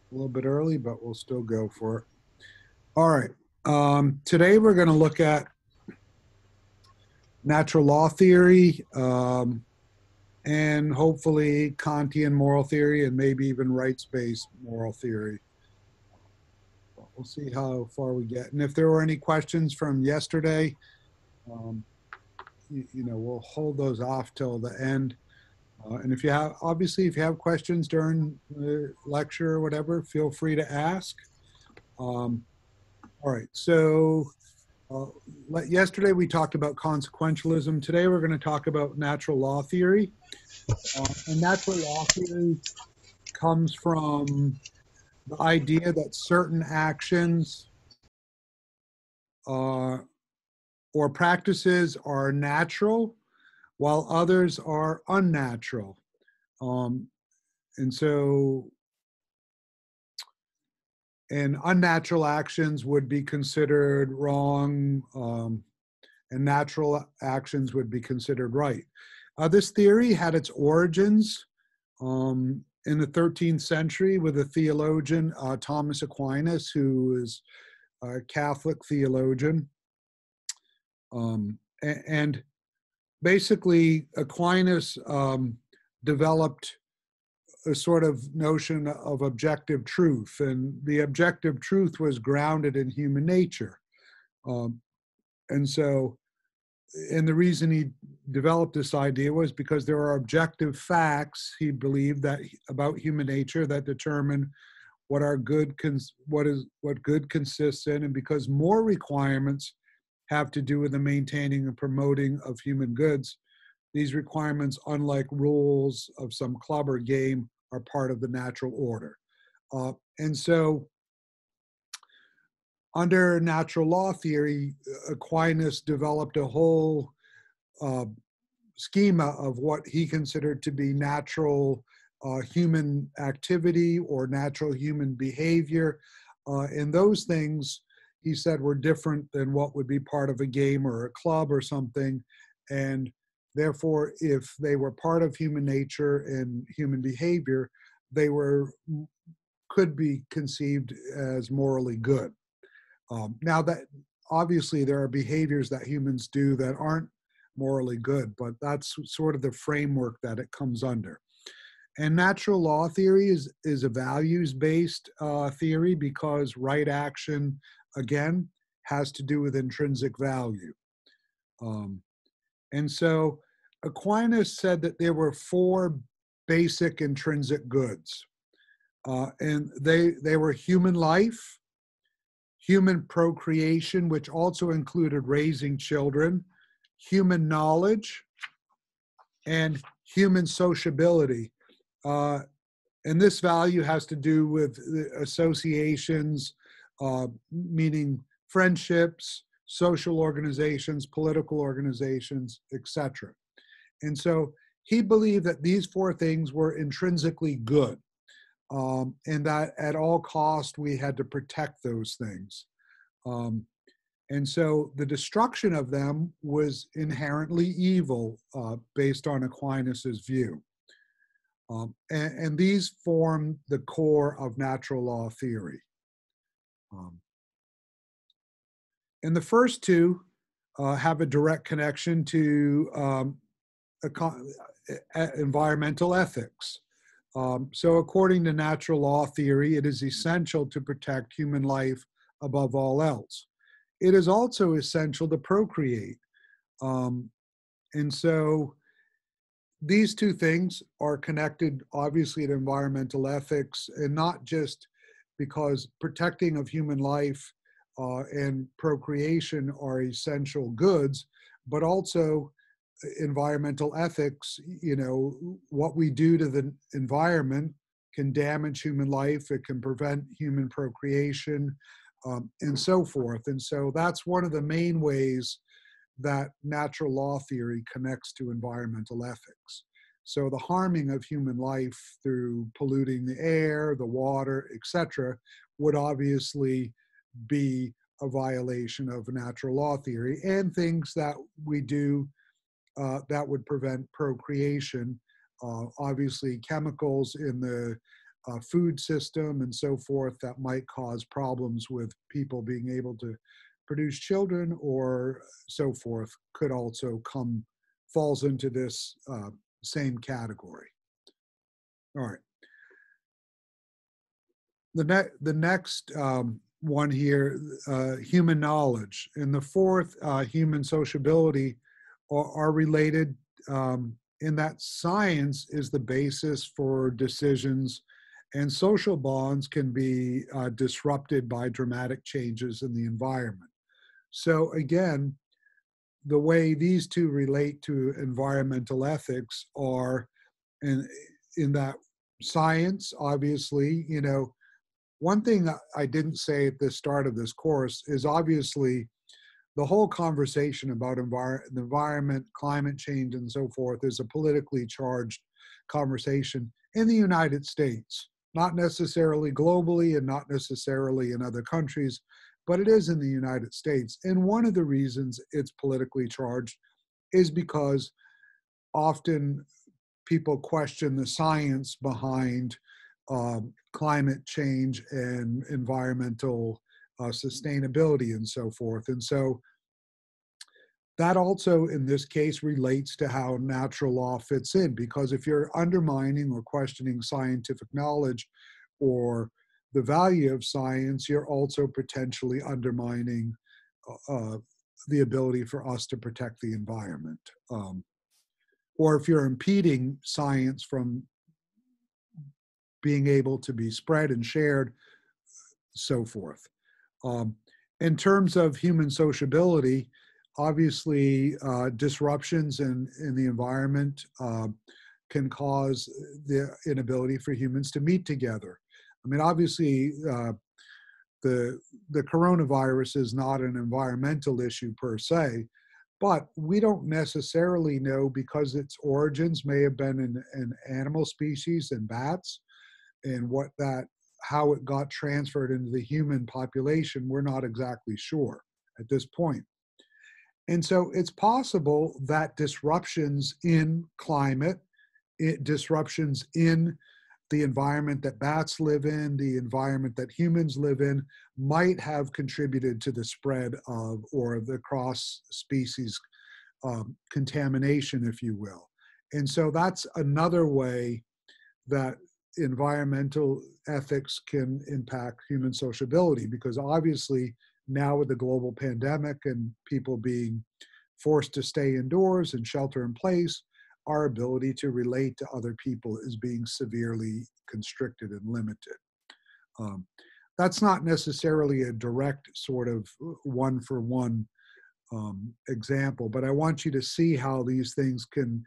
A little bit early, but we'll still go for it. All right. Today we're going to look at natural law theory and hopefully Kantian moral theory and maybe even rights-based moral theory. But we'll see how far we get. And if there were any questions from yesterday, um, we'll hold those off till the end. And if you have, obviously, if you have questions during the lecture or whatever, feel free to ask. Um, all right. So Uh, yesterday we talked about consequentialism. Today we're going to talk about natural law theory. And natural law theory comes from the idea that certain actions uh, or practices are natural while others are unnatural. Um, and so, and unnatural actions would be considered wrong, and natural actions would be considered right. This theory had its origins in the 13th century with a theologian, Thomas Aquinas, who is a Catholic theologian. And basically, Aquinas developed a sort of notion of objective truth, and the objective truth was grounded in human nature. Um, and so and the reason he developed this idea was because there are objective facts he believed that about human nature that determine what our what good consists in, and because more requirements have to do with the maintaining and promoting of human goods, these requirements, unlike rules of some club or game, are part of the natural order. And so under natural law theory, Aquinas developed a whole uh, schema of what he considered to be natural human activity or natural human behavior. And those things, he said, were different than what would be part of a game or a club or something. And therefore, if they were part of human nature and human behavior, they could be conceived as morally good. Now that obviously there are behaviors that humans do that aren't morally good, but that's sort of the framework that it comes under. And natural law theory is a values-based theory because right action, again, has to do with intrinsic value. Um, and so Aquinas said that there were four basic intrinsic goods. And they were human life, human procreation, which also included raising children, human knowledge, and human sociability. Uh, and this value has to do with associations, meaning friendships, social organizations, political organizations, etc. And so he believed that these four things were intrinsically good, and that at all cost we had to protect those things. Um, and so the destruction of them was inherently evil, based on Aquinas's view. And these form the core of natural law theory. Um, and the first two have a direct connection to environmental ethics. So according to natural law theory, it is essential to protect human life above all else. It is also essential to procreate. Um, and so these two things are connected, obviously, to environmental ethics, and not just because protecting of human life and procreation are essential goods, but also environmental ethics. You know, what we do to the environment can damage human life, it can prevent human procreation, and so forth. And so that's one of the main ways that natural law theory connects to environmental ethics. So the harming of human life through polluting the air, the water, etc., would obviously be a violation of natural law theory, and things that we do that would prevent procreation. Obviously, chemicals in the food system and so forth that might cause problems with people being able to produce children or so forth could also falls into this same category. All right. The next one here, human knowledge, and the fourth, human sociability, are related in that science is the basis for decisions, and social bonds can be disrupted by dramatic changes in the environment. So again, the way these two relate to environmental ethics are in that science, obviously, one thing I didn't say at the start of this course is obviously the whole conversation about the environment, climate change, and so forth is a politically charged conversation in the United States, not necessarily globally and not necessarily in other countries, but it is in the United States. And one of the reasons it's politically charged is because often people question the science behind climate change and environmental sustainability and so forth. And so that also, in this case, relates to how natural law fits in, because if you're undermining or questioning scientific knowledge or the value of science, you're also potentially undermining the ability for us to protect the environment. Or if you're impeding science from being able to be spread and shared, so forth. In terms of human sociability, obviously disruptions in the environment can cause the inability for humans to meet together. I mean, obviously, the coronavirus is not an environmental issue per se, but we don't necessarily know, because its origins may have been in animal species and bats, and how it got transferred into the human population, we're not exactly sure at this point. And so it's possible that disruptions in climate, disruptions in the environment that bats live in, the environment that humans live in, might have contributed to the spread of, or the cross-species contamination, if you will. And so that's another way that environmental ethics can impact human sociability, because obviously now with the global pandemic and people being forced to stay indoors and shelter in place, our ability to relate to other people is being severely constricted and limited. That's not necessarily a direct sort of one-for-one example, but I want you to see how these things can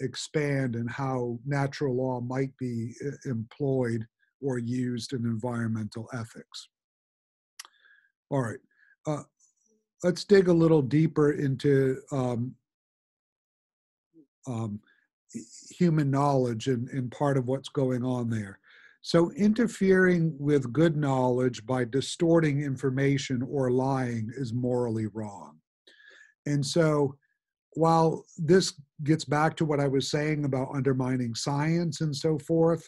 expand and how natural law might be employed or used in environmental ethics. All right, let's dig a little deeper into human knowledge and part of what's going on there. So interfering with good knowledge by distorting information or lying is morally wrong. And so while this gets back to what I was saying about undermining science and so forth,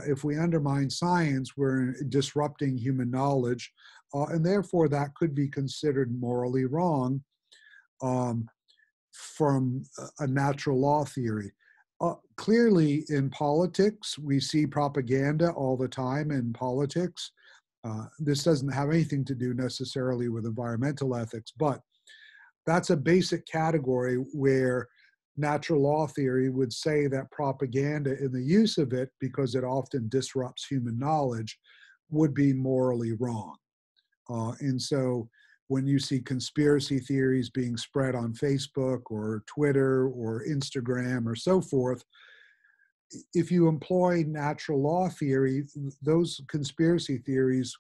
if we undermine science, we're disrupting human knowledge, and therefore that could be considered morally wrong from a natural law theory. Clearly in politics, we see propaganda all the time in politics. This doesn't have anything to do necessarily with environmental ethics, but that's a basic category where natural law theory would say that propaganda in the use of it, because it often disrupts human knowledge, would be morally wrong. And so when you see conspiracy theories being spread on Facebook or Twitter or Instagram or so forth, if you employ natural law theory, those conspiracy theories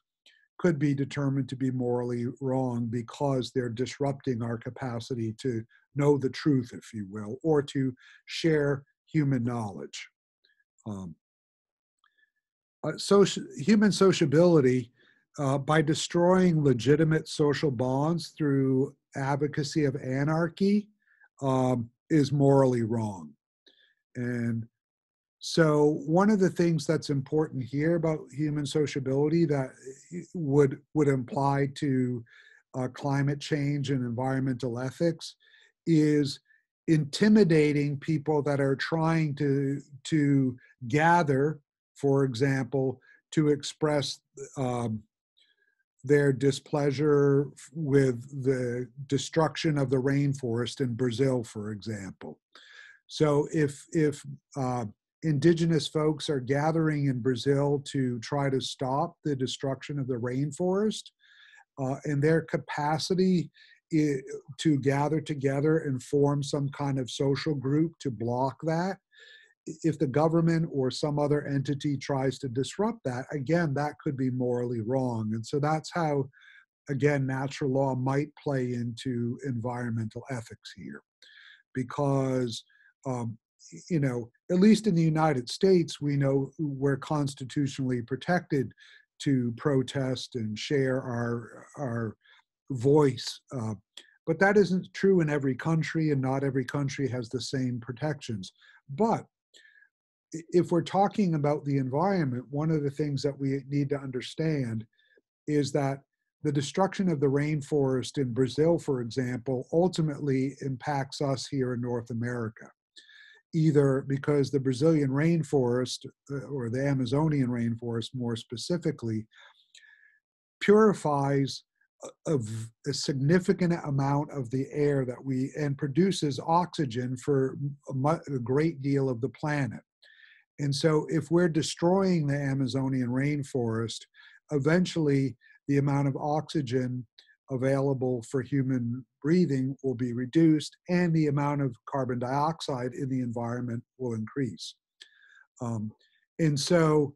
could be determined to be morally wrong because they're disrupting our capacity to know the truth, if you will, or to share human knowledge. Human sociability, by destroying legitimate social bonds through advocacy of anarchy, is morally wrong. And So one of the things that's important here about human sociability that would imply to climate change and environmental ethics is intimidating people that are trying to gather, for example, to express um, their displeasure with the destruction of the rainforest in Brazil, for example. So if indigenous folks are gathering in Brazil to try to stop the destruction of the rainforest, and their capacity to gather together and form some kind of social group to block that, if the government or some other entity tries to disrupt that, again, that could be morally wrong. And so that's how, again, natural law might play into environmental ethics here. Because, um, at least in the United States, we know we're constitutionally protected to protest and share our voice. But that isn't true in every country, and not every country has the same protections. But if we're talking about the environment, one of the things that we need to understand is that the destruction of the rainforest in Brazil, for example, ultimately impacts us here in North America, either because the Brazilian rainforest, or the Amazonian rainforest more specifically, purifies a significant amount of the air that and produces oxygen for a great deal of the planet. And so if we're destroying the Amazonian rainforest, eventually the amount of oxygen available for human breathing will be reduced, and the amount of carbon dioxide in the environment will increase. And so,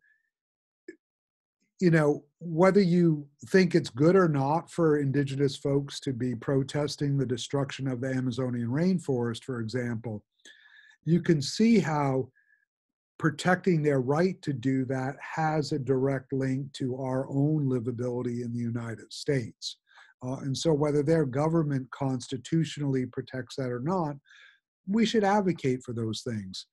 whether you think it's good or not for indigenous folks to be protesting the destruction of the Amazonian rainforest, for example, you can see how protecting their right to do that has a direct link to our own livability in the United States. And so whether their government constitutionally protects that or not, we should advocate for those things.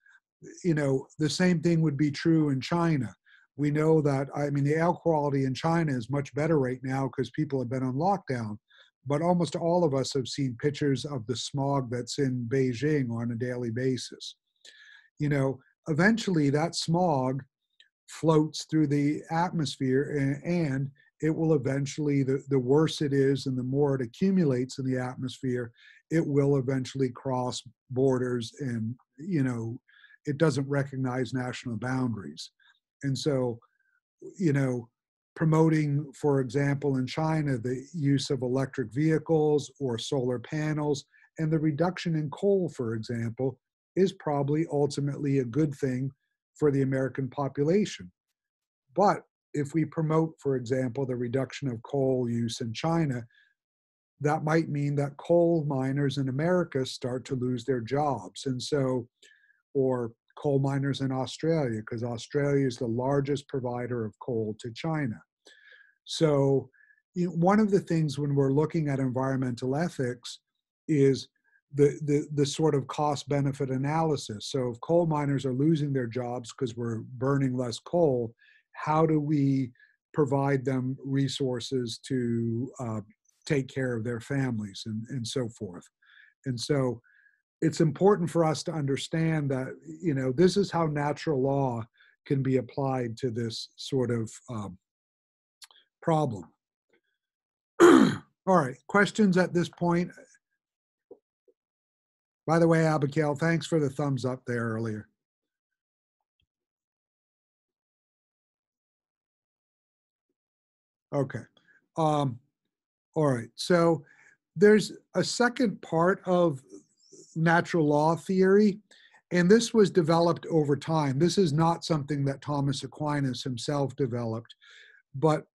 The same thing would be true in China. We know that, the air quality in China is much better right now because people have been on lockdown, but almost all of us have seen pictures of the smog that's in Beijing on a daily basis. Eventually that smog floats through the atmosphere, and it will eventually, the worse it is and the more it accumulates in the atmosphere, it will eventually cross borders, and it doesn't recognize national boundaries. And so, promoting, for example, in China, the use of electric vehicles or solar panels and the reduction in coal, for example, is probably ultimately a good thing for the American population. But if we promote, for example, the reduction of coal use in China, that might mean that coal miners in America start to lose their jobs. And so, or coal miners in Australia, because Australia is the largest provider of coal to China. So one of the things when we're looking at environmental ethics is the sort of cost benefit analysis. So if coal miners are losing their jobs because we're burning less coal, how do we provide them resources to take care of their families and so forth? And so it's important for us to understand that, this is how natural law can be applied to this sort of problem. All right, questions at this point? By the way, Abigail, thanks for the thumbs up there earlier. Okay. All right. So there's a second part of natural law theory, and this was developed over time. This is not something that Thomas Aquinas himself developed, but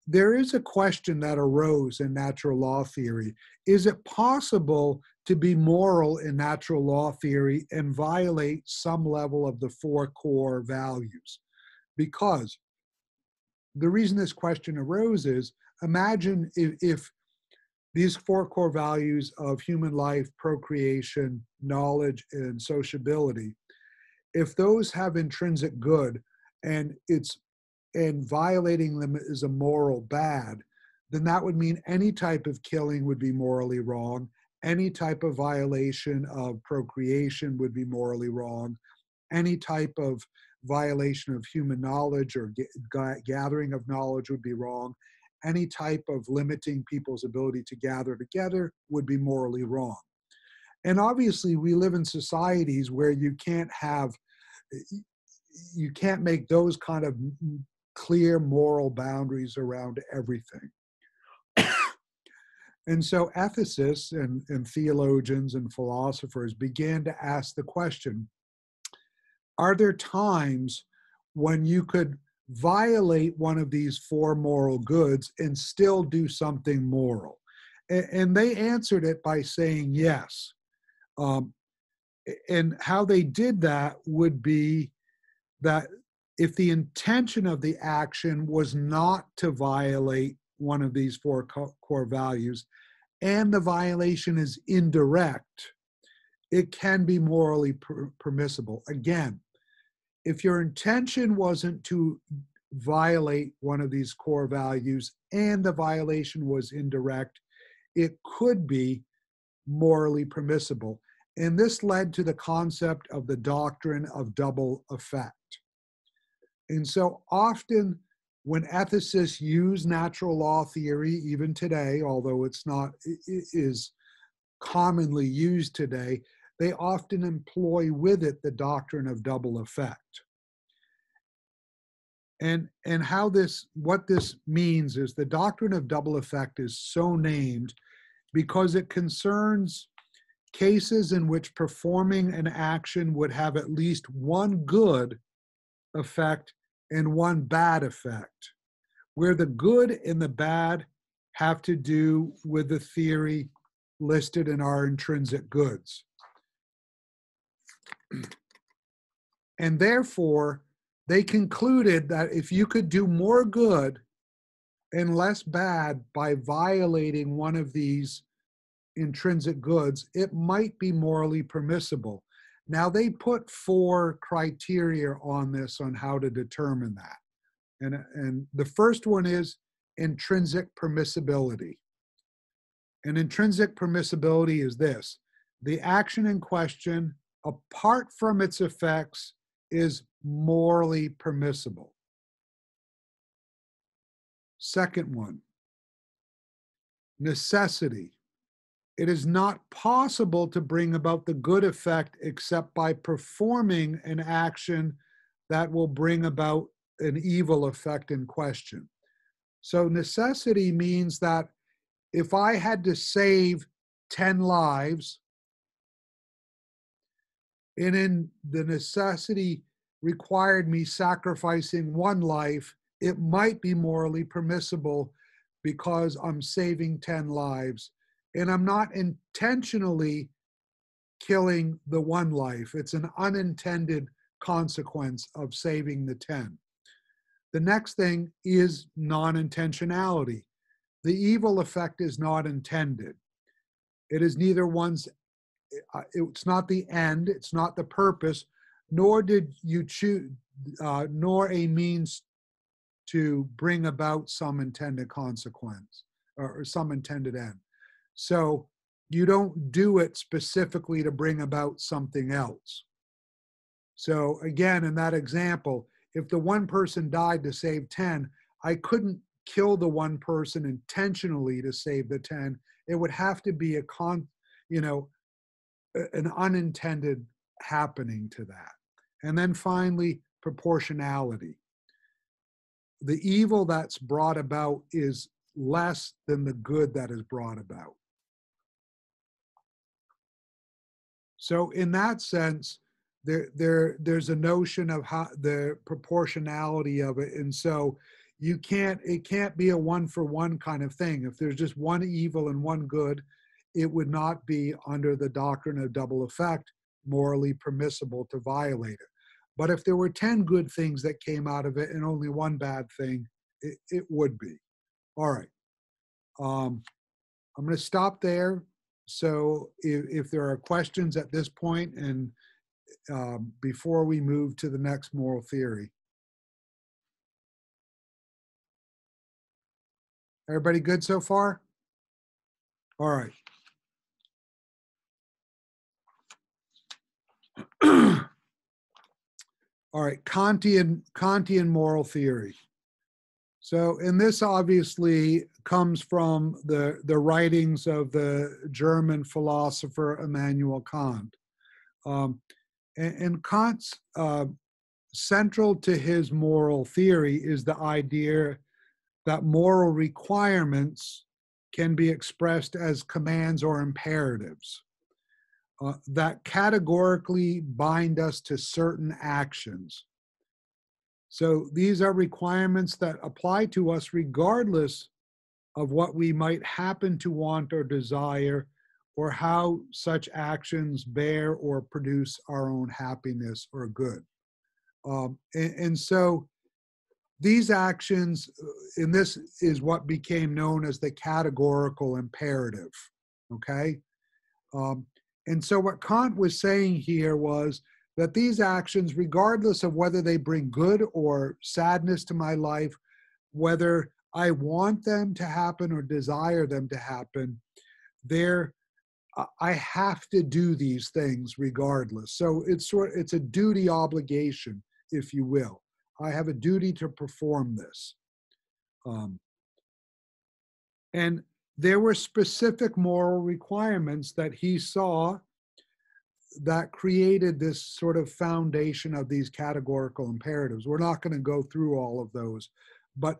there is a question that arose in natural law theory. Is it possible to be moral in natural law theory and violate some level of the four core values? Because the reason this question arose is, imagine if these four core values of human life, procreation, knowledge, and sociability, if those have intrinsic good and violating them is a moral bad, then that would mean any type of killing would be morally wrong. Any type of violation of procreation would be morally wrong. Any type of violation of human knowledge or gathering of knowledge would be wrong. Any type of limiting people's ability to gather together would be morally wrong. And obviously, we live in societies where you can't make those kind of clear moral boundaries around everything. And so ethicists and theologians and philosophers began to ask the question, are there times when you could violate one of these four moral goods and still do something moral? And they answered it by saying yes. And how they did that would be that if the intention of the action was not to violate one of these four core values, and the violation is indirect, it can be morally permissible. Again, if your intention wasn't to violate one of these core values and the violation was indirect, it could be morally permissible. And this led to the concept of the doctrine of double effect. And so often when ethicists use natural law theory, even today, although it is commonly used today, they often employ with it the doctrine of double effect. And what this means is the doctrine of double effect is so named because it concerns cases in which performing an action would have at least one good effect and one bad effect, where the good and the bad have to do with the theory listed in our intrinsic goods. And therefore, they concluded that if you could do more good and less bad by violating one of these intrinsic goods, it might be morally permissible. Now, they put 4 criteria on this on how to determine that. And the first one is intrinsic permissibility. And intrinsic permissibility is this: the action in question, apart from its effects, is morally permissible. Second one, necessity. It is not possible to bring about the good effect except by performing an action that will bring about an evil effect in question. So necessity means that if I had to save 10 lives, and in the necessity required me sacrificing 1 life, it might be morally permissible because I'm saving 10 lives. And I'm not intentionally killing the 1 life. It's an unintended consequence of saving the 10. The next thing is non-intentionality. The evil effect is not intended. It is neither it's not the end, it's not the purpose, nor did you choose, nor a means to bring about some intended consequence or some intended end. So you don't do it specifically to bring about something else. So again, in that example, if the 1 person died to save 10, I couldn't kill the 1 person intentionally to save the 10. It would have to be an unintended happening to that. And then finally, proportionality. The evil that's brought about is less than the good that is brought about. So in that sense, there's a notion of how the proportionality of it. And so it can't be a 1-for-1 kind of thing. If there's just 1 evil and 1 good, it would not be, under the doctrine of double effect, morally permissible to violate it. But if there were 10 good things that came out of it and only 1 bad thing, it would be. All right. I'm going to stop there. So if there are questions at this point, and before we move to the next moral theory. Everybody good so far? All right. All right, Kantian moral theory. So, and this obviously comes from the writings of the German philosopher Immanuel Kant. And Kant's central to his moral theory is the idea that moral requirements can be expressed as commands or imperatives that categorically bind us to certain actions. So these are requirements that apply to us regardless of what we might happen to want or desire, or how such actions bear or produce our own happiness or good. And so these actions, and this is what became known as the categorical imperative, okay? And so what Kant was saying here was that these actions, regardless of whether they bring good or sadness to my life, whether I want them to happen or desire them to happen, I have to do these things regardless. So it's a duty obligation, if you will. I have a duty to perform this. And there were specific moral requirements that he saw that created this sort of foundation of these categorical imperatives. We're not going to go through all of those, but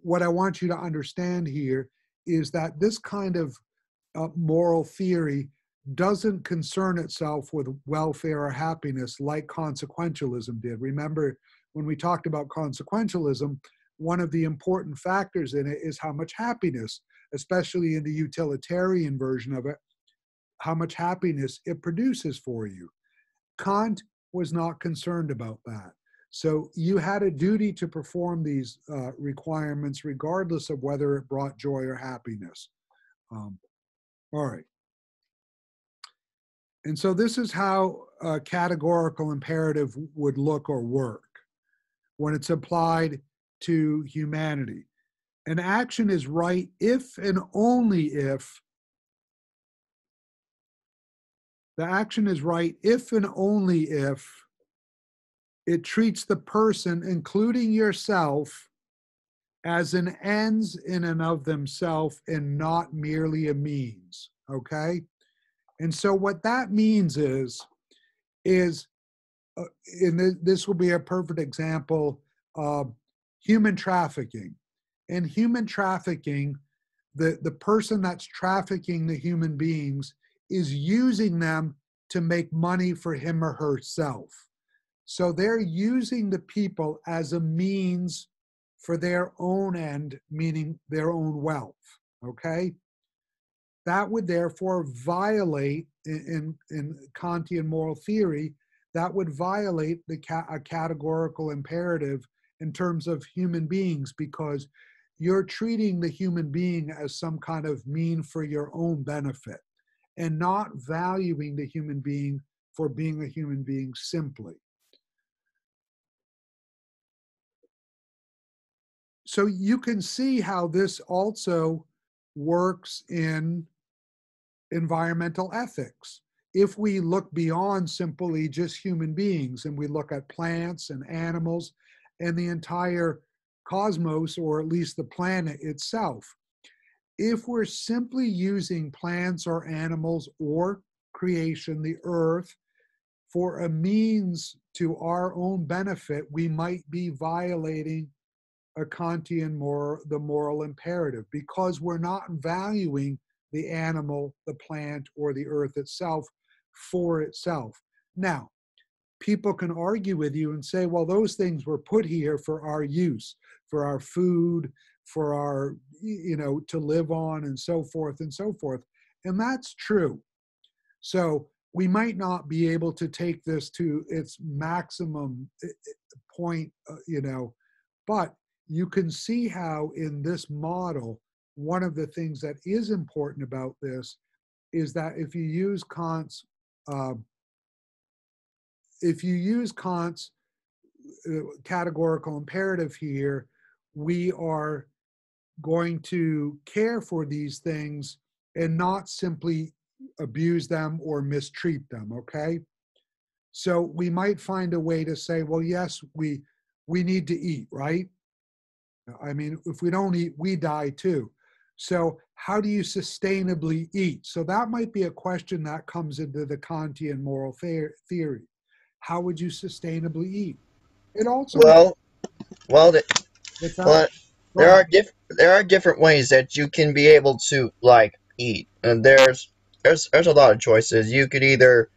what I want you to understand here is that this kind of moral theory doesn't concern itself with welfare or happiness like consequentialism did. Remember, when we talked about consequentialism, one of the important factors in it is how much happiness, especially in the utilitarian version of it, how much happiness it produces for you. Kant was not concerned about that. So you had a duty to perform these requirements regardless of whether it brought joy or happiness. All right. And so this is how a categorical imperative would look or work when it's applied to humanity. An action is right if and only if the action is right if and only if it treats the person, including yourself, as an ends in and of themselves and not merely a means, okay? And so what that means is and this will be a perfect example of human trafficking. In human trafficking, the person that's trafficking the human beings is using them to make money for him or herself. So they're using the people as a means for their own end, meaning their own wealth, okay? That would therefore violate, in Kantian moral theory, that would violate a categorical imperative in terms of human beings, because you're treating the human being as some kind of mean for your own benefit and not valuing the human being for being a human being simply. So you can see how this also works in environmental ethics. If we look beyond simply just human beings and we look at plants and animals and the entire cosmos, or at least the planet itself, if we're simply using plants or animals or creation, the earth, for a means to our own benefit, we might be violating a Kantian the moral imperative, because we're not valuing the animal, the plant, or the earth itself for itself. Now, people can argue with you and say, well, those things were put here for our use, for our food, for our, to live on, and so forth and so forth. And that's true. So we might not be able to take this to its maximum point, but you can see how in this model, one of the things that is important about this is that if you use Kant's if you use Kant's categorical imperative here, we are going to care for these things and not simply abuse them or mistreat them, okay? So we might find a way to say, well, yes, we need to eat, right? I mean, if we don't eat, we die too. So how do you sustainably eat? So that might be a question that comes into the Kantian moral theory. How would you sustainably eat? It also might, Well, well, what's that? well, Go ahead. there are different ways that you can be able to like eat, and there's a lot of choices. You could either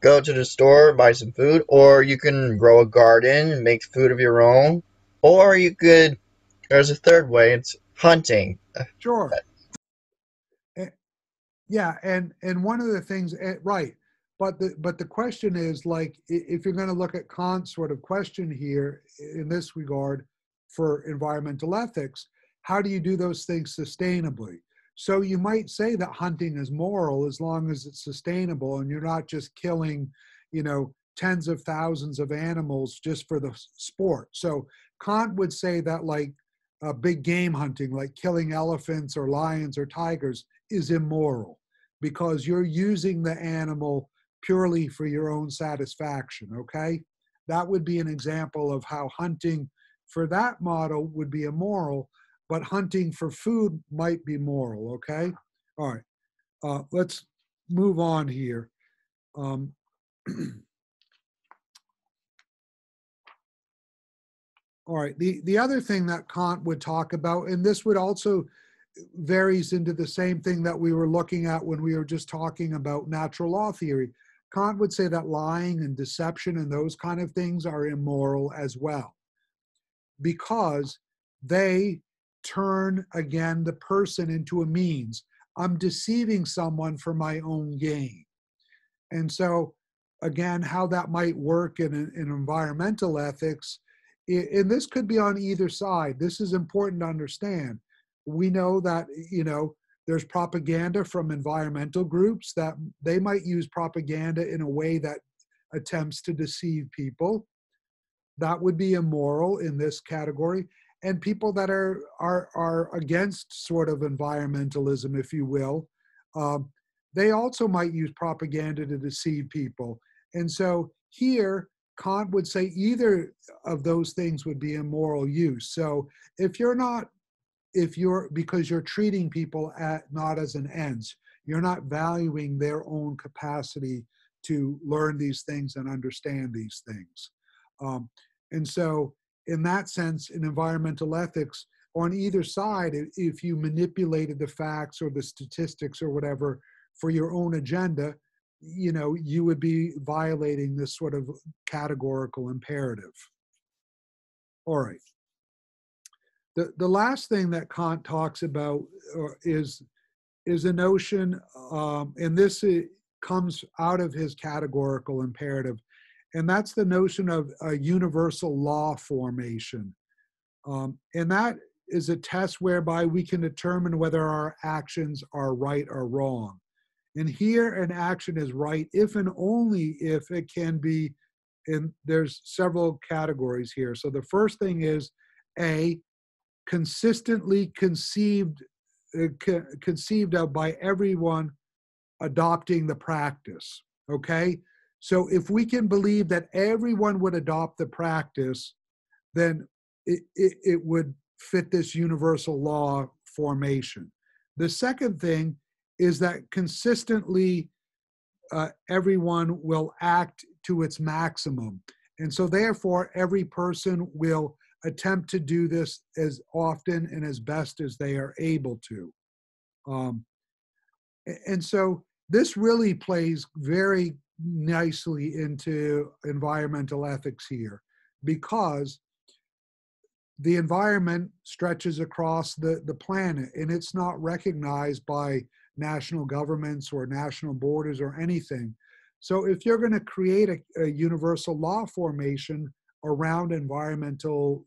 go to the store, buy some food, or you can grow a garden and make food of your own, or you could. There's a third way. It's hunting. Sure. Eh, Yeah, and one of the things, right, but the question is like if you're going to look at Kant's sort of question here in this regard for environmental ethics, how do you do those things sustainably? So you might say that hunting is moral as long as it's sustainable and you're not just killing, tens of thousands of animals just for the sport. So Kant would say that like big game hunting, like killing elephants or lions or tigers, is immoral because you're using the animal purely for your own satisfaction, okay? That would be an example of how hunting for that model would be immoral, but hunting for food might be moral, okay? All right, let's move on here. Um, all right, the other thing that Kant would talk about, and this would also varies into the same thing that we were looking at when we were just talking about natural law theory. Kant would say that lying and deception and those kind of things are immoral as well because they turn again the person into a means. I'm deceiving someone for my own gain. And so, again, how that might work in environmental ethics, and this could be on either side. This is important to understand. We know that, there's propaganda from environmental groups that they might use propaganda in a way that attempts to deceive people. That would be immoral in this category. And people that are against sort of environmentalism, if you will, um, they also might use propaganda to deceive people. And so here, Kant would say either of those things would be immoral use. So if you're not, if you're, because you're treating people not as an ends, you're not valuing their own capacity to learn these things and understand these things. Um, and so in that sense, in environmental ethics, on either side, if you manipulated the facts or the statistics or whatever for your own agenda, you would be violating this sort of categorical imperative. All right. The last thing that Kant talks about is a notion, and this comes out of his categorical imperative, and that's the notion of a universal law formation. And that is a test whereby we can determine whether our actions are right or wrong. And here an action is right if and only if it can be, and there's several categories here. So the first thing is A, consistently conceived of by everyone adopting the practice. Okay, so if we can believe that everyone would adopt the practice, then it would fit this universal law formation. The second thing is that consistently everyone will act to its maximum. And so therefore, every person will attempt to do this as often and as best as they are able to. Um, and so this really plays very nicely into environmental ethics here because the environment stretches across the planet and it's not recognized by national governments or national borders or anything. So if you're going to create a universal law formation around environmental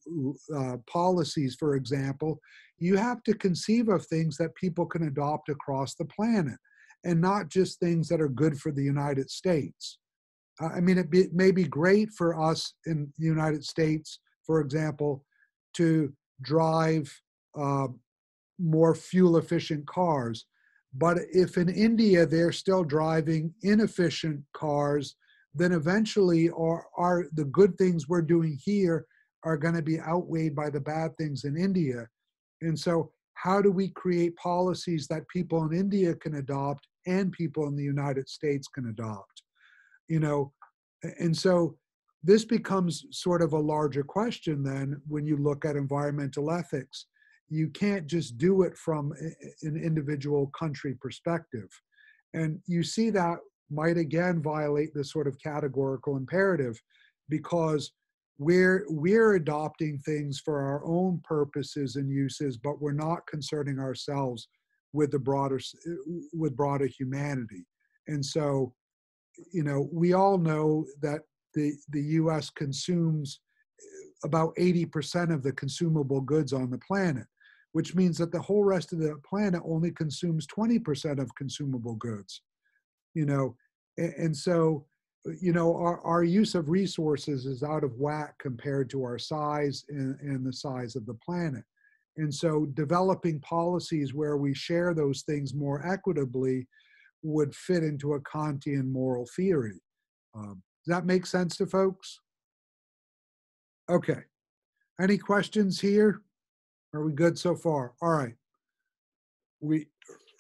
policies, for example, you have to conceive of things that people can adopt across the planet and not just things that are good for the United States. I mean, it may be great for us in the United States, for example, to drive uh, more fuel efficient cars. But if in India they're still driving inefficient cars, then eventually the good things we're doing here are going to be outweighed by the bad things in India. And so, how do we create policies that people in India can adopt and people in the United States can adopt? You know, and so this becomes sort of a larger question then when you look at environmental ethics. You can't just do it from an individual country perspective. And you see that might again violate this sort of categorical imperative, because we're adopting things for our own purposes and uses, but we're not concerning ourselves with the broader humanity. And so, we all know that the US consumes about 80% of the consumable goods on the planet, which means that the whole rest of the planet only consumes 20% of consumable goods. And so, our use of resources is out of whack compared to our size and the size of the planet. And so developing policies where we share those things more equitably would fit into a Kantian moral theory. Does that make sense to folks? Okay. Any questions here? Are we good so far? All right.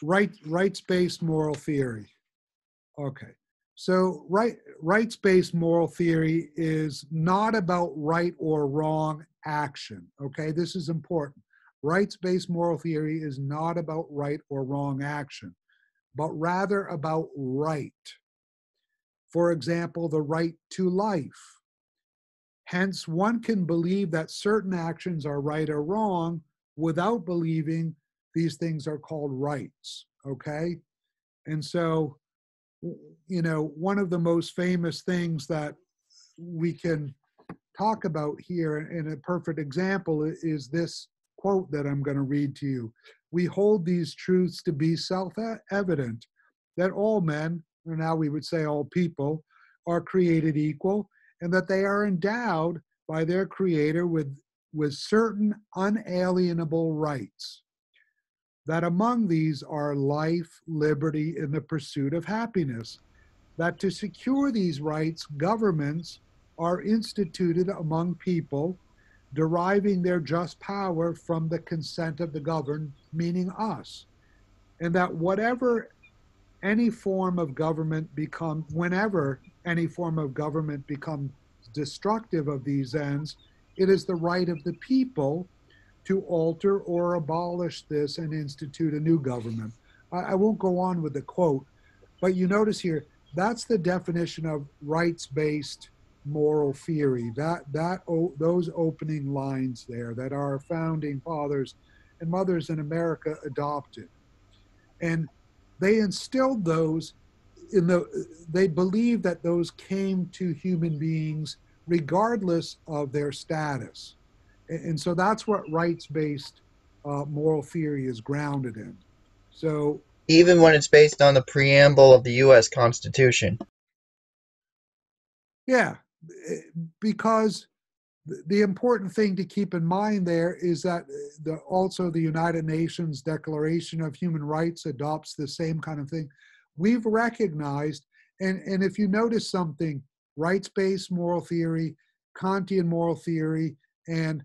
Rights-based moral theory. Okay. So rights-based moral theory is not about right or wrong action. Okay, this is important. Rights-based moral theory is not about right or wrong action, but rather about right. For example, the right to life. Hence, one can believe that certain actions are right or wrong without believing these things are called rights, okay? And so, one of the most famous things that we can talk about here, and a perfect example is this quote that I'm going to read to you. We hold these truths to be self-evident, that all men, or now we would say all people, are created equal, and that they are endowed by their creator with certain unalienable rights. That among these are life, liberty, and the pursuit of happiness. That to secure these rights, governments are instituted among people, deriving their just power from the consent of the governed, meaning us. And that whenever any form of government becomes destructive of these ends, it is the right of the people to alter or abolish this and institute a new government. I won't go on with the quote, but you notice here, that's the definition of rights-based moral theory, those opening lines there that our founding fathers and mothers in America adopted. And they instilled those they believed that those came to human beings regardless of their status. And so that's what rights-based moral theory is grounded in. So Even when it's based on the preamble of the U.S. Constitution. yeah, because the important thing to keep in mind there is that also the United Nations Declaration of Human Rights adopts the same kind of thing. We've recognized, and if you notice something, rights-based moral theory, Kantian moral theory, and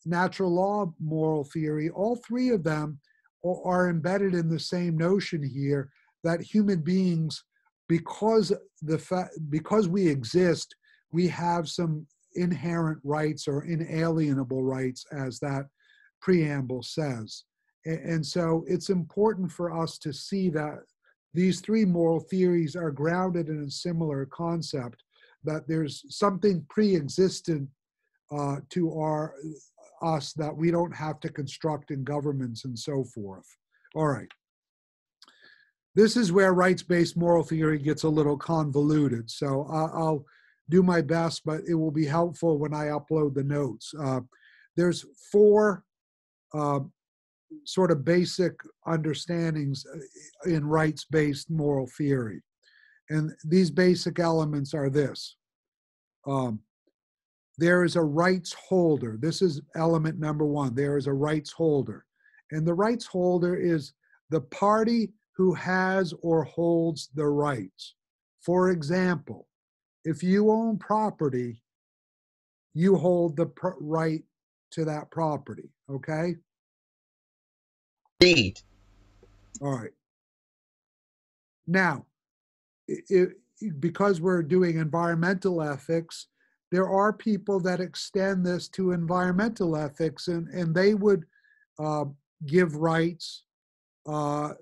natural law moral theory, all three of them are embedded in the same notion here, that human beings, because we exist, we have some inherent rights or inalienable rights, as that preamble says. And so it's important for us to see that these three moral theories are grounded in a similar concept, that there's something pre-existent to us that we don't have to construct in governments and so forth. All right. This is where rights-based moral theory gets a little convoluted. So I'll do my best, but it will be helpful when I upload the notes. There's four sort of basic understandings in rights-based moral theory. And these basic elements are this. There is a rights holder. This is element number one. There is a rights holder. And the rights holder is the party who has or holds the rights. For example, if you own property, you hold the right to that property, okay? Indeed. All right. Now, because we're doing environmental ethics, there are people that extend this to environmental ethics, and they would give rights or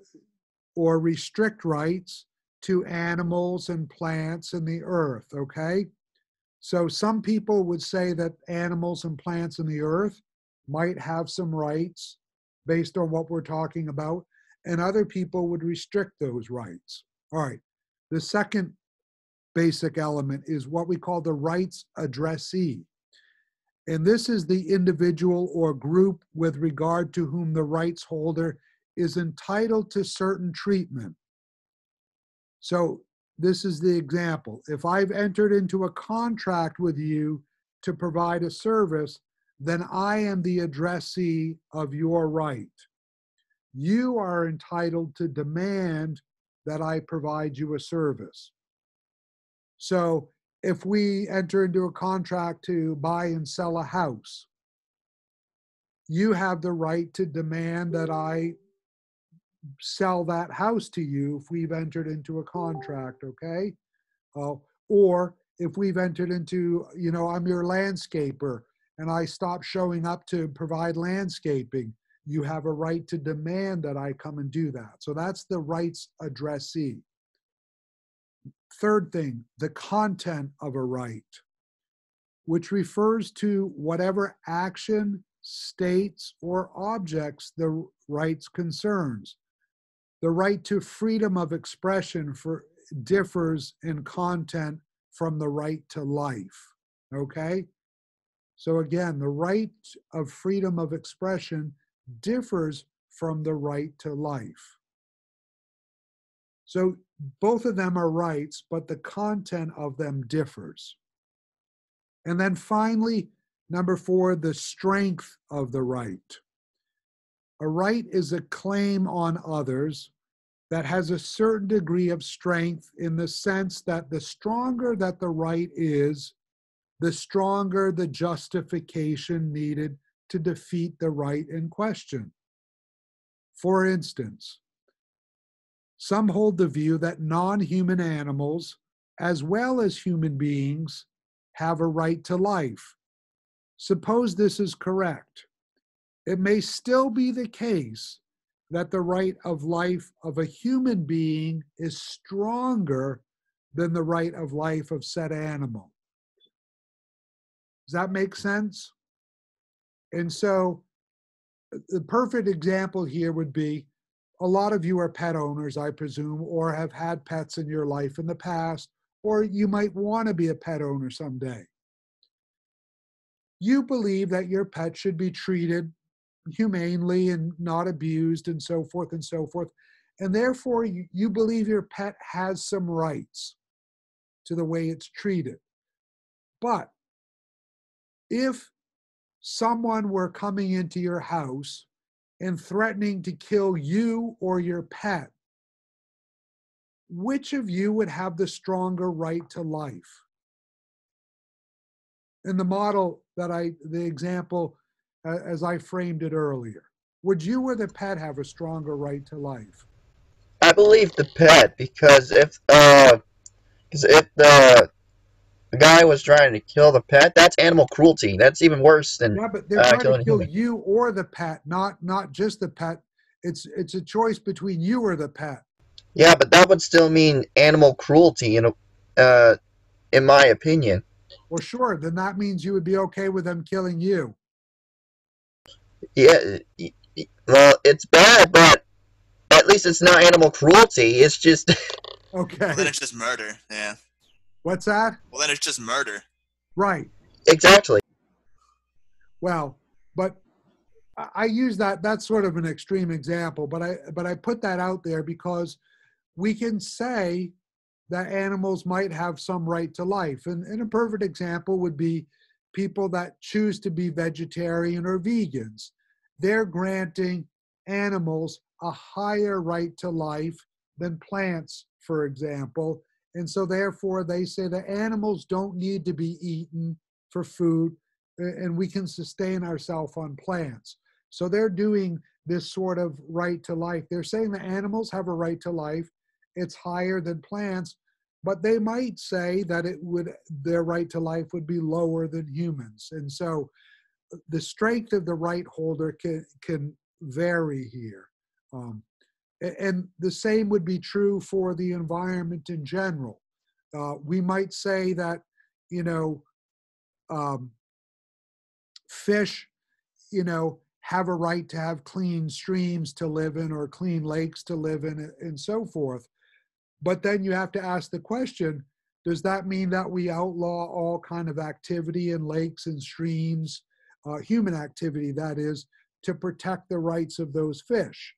restrict rights to animals and plants and the earth, okay? So some people would say that animals and plants in the earth might have some rights based on what we're talking about, and other people would restrict those rights. All right. The second basic element is what we call the rights addressee. And this is the individual or group with regard to whom the rights holder is entitled to certain treatment. So this is the example. If I've entered into a contract with you to provide a service, then I am the addressee of your right. You are entitled to demand that I provide you a service. So if we enter into a contract to buy and sell a house, you have the right to demand that I sell that house to you if we've entered into a contract, okay? Or if we've entered into, I'm your landscaper and I stop showing up to provide landscaping, you have a right to demand that I come and do that. So that's the rights addressee. Third thing, the content of a right, which refers to whatever action, states, or objects the rights concerns. The right to freedom of expression differs in content from the right to life, okay? So again, the right of freedom of expression differs from the right to life. So both of them are rights, but the content of them differs. And then finally, number 4, the strength of the right. A right is a claim on others that has a certain degree of strength in the sense that the stronger that the right is, the stronger the justification needed to defeat the right in question. For instance, some hold the view that non-human animals, as well as human beings, have a right to life. Suppose this is correct. It may still be the case that the right of life of a human being is stronger than the right of life of said animal. Does that make sense? And so the perfect example here would be, a lot of you are pet owners, I presume, or have had pets in your life in the past, or you might want to be a pet owner someday. You believe that your pet should be treated humanely and not abused and so forth and so forth. And therefore, you believe your pet has some rights to the way it's treated. But if someone were coming into your house and threatening to kill you or your pet, which of you would have the stronger right to life? In the model the example as I framed it earlier, would you or the pet have a stronger right to life? I believe the pet, because if the guy was trying to kill the pet, that's animal cruelty. That's even worse than Yeah, but they're trying to killing a kill human. you or the pet, not just the pet. It's a choice between you or the pet. Yeah, but that would still mean animal cruelty, in my opinion. Well, sure, then that means you would be okay with them killing you. Yeah, well, it's bad, but at least it's not animal cruelty. It's just Okay. Well, then it's just murder. Yeah. What's that? Well, then it's just murder. Right. exactly. Well, but I use that's sort of an extreme example, but I put that out there because we can say that animals might have some right to life. And a perfect example would be people that choose to be vegetarian or vegans. They're granting animals a higher right to life than plants, for example. And so therefore they say that animals don't need to be eaten for food, and we can sustain ourselves on plants. So they're doing this sort of right to life. They're saying that animals have a right to life. It's higher than plants, but they might say that their right to life would be lower than humans. And so the strength of the right holder can vary here. And the same would be true for the environment in general. We might say that, you know, fish, you know, have a right to have clean streams to live in or clean lakes to live in and so forth. But then you have to ask the question, does that mean that we outlaw all kind of activity in lakes and streams, human activity that is, to protect the rights of those fish?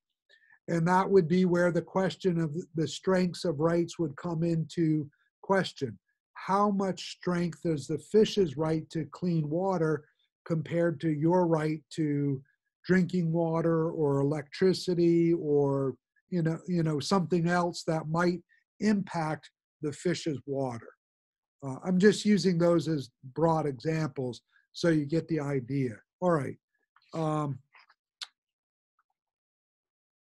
And that would be where the question of the strengths of rights would come into question. How much strength does the fish's right to clean water compared to your right to drinking water or electricity or something else that might impact the fish's water? I'm just using those as broad examples so you get the idea. All right.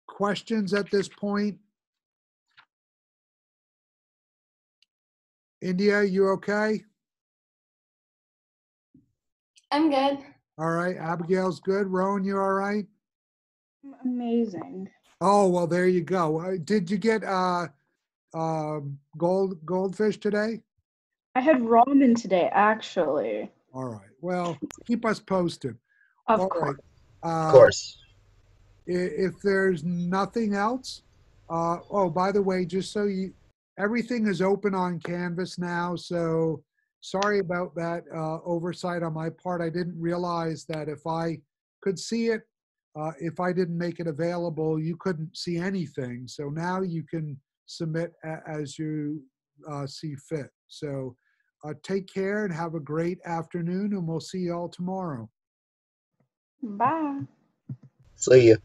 Questions at this point? India, you okay? I'm good. All right. Abigail's good. Rowan, you all right? Amazing. Oh, well, there you go. Did you get goldfish today? I had ramen today, actually. All right. Well, keep us posted. Of All course. right. Of course. If there's nothing else, oh, by the way, just so everything is open on Canvas now. So sorry about that oversight on my part. I didn't realize that if I could see it, if I didn't make it available, you couldn't see anything. So now you can submit as you see fit. So take care and have a great afternoon, and we'll see you all tomorrow. Bye. See ya.